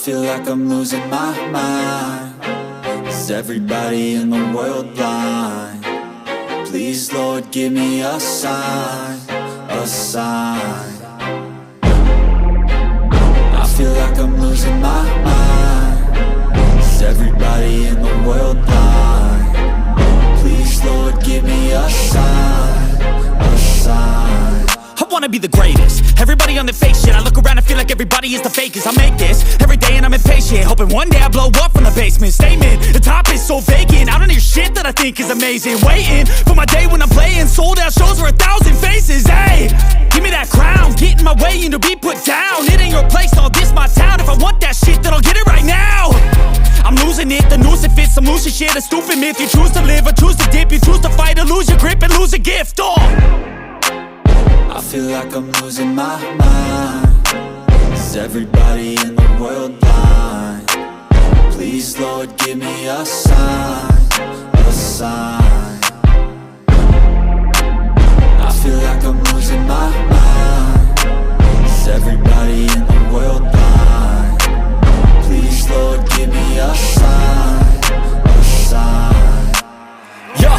feel like I'm losing my mind. Is everybody in the world blind? Please, Lord, give me a sign, a sign. I feel like I'm losing my mind. Is everybody in the world blind? Please, Lord, give me a sign, a sign. I wanna be the greatest. Everybody on the fake shit. I look around and feel like everybody is the fakest. I make this every day and I'm impatient, hoping one day I blow up from the basement. Statement, the top is so vacant. I don't hear shit that I think is amazing. Waiting for my day when I'm playing sold out shows for 1,000 faces. Hey, give me that crown, get in my way and to be put down. It ain't your place, all this my town. If I want that shit, then I'll get it right now. I'm losing it, the noose it fits. I'm losing shit, a stupid myth. You choose to live or choose to dip. You choose to fight or lose your grip and lose a gift. I feel like I'm losing my mind. Is everybody in the world blind? Please, Lord, give me a sign, a sign. I feel like I'm losing my mind. Is everybody in the world blind? Please, Lord, give me a sign, a sign. Yeah.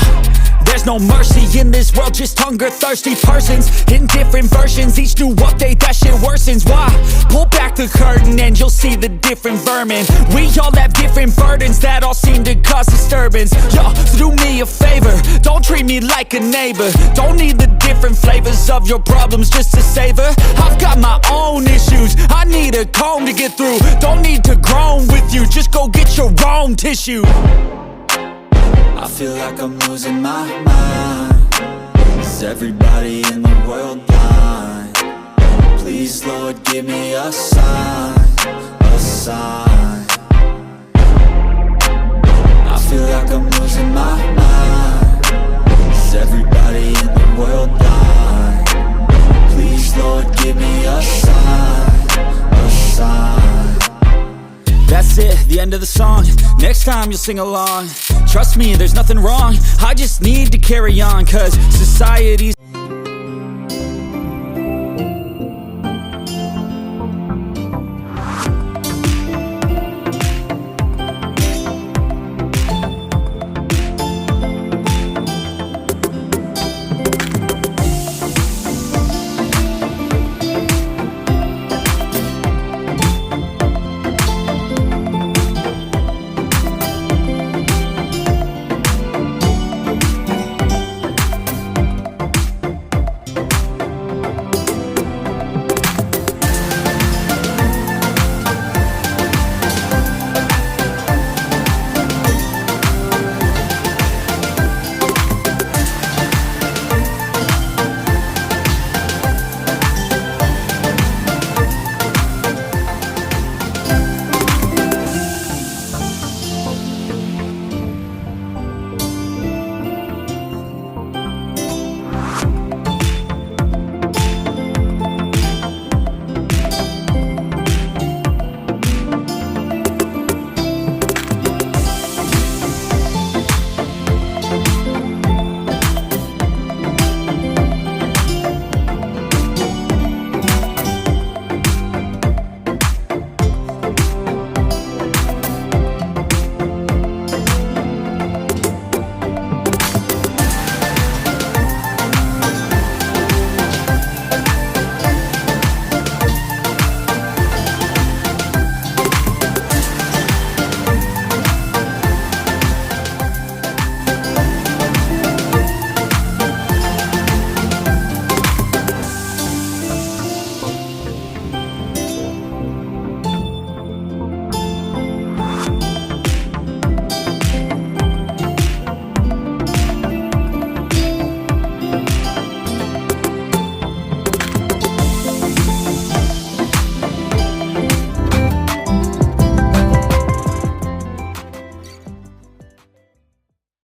There's no mercy in this world, just hunger-thirsty persons in different versions. Each new update, that shit worsens. Why? Pull back the curtain and you'll see the different vermin. We all have different burdens that all seem to cause disturbance. Yo, so do me a favor, don't treat me like a neighbor. Don't need the different flavors of your problems just to savor. I've got my own issues, I need a comb to get through. Don't need to groan with you, just go get your own tissue. I feel like I'm losing my mind. Is everybody in the world blind? Please, Lord, give me a sign, a sign. I feel like I'm losing my mind. Is everybody in the world blind? Please, Lord, give me a sign, a sign. That's it, the end of the song. Next time you'll sing along. Trust me, there's nothing wrong. I just need to carry on, cause society's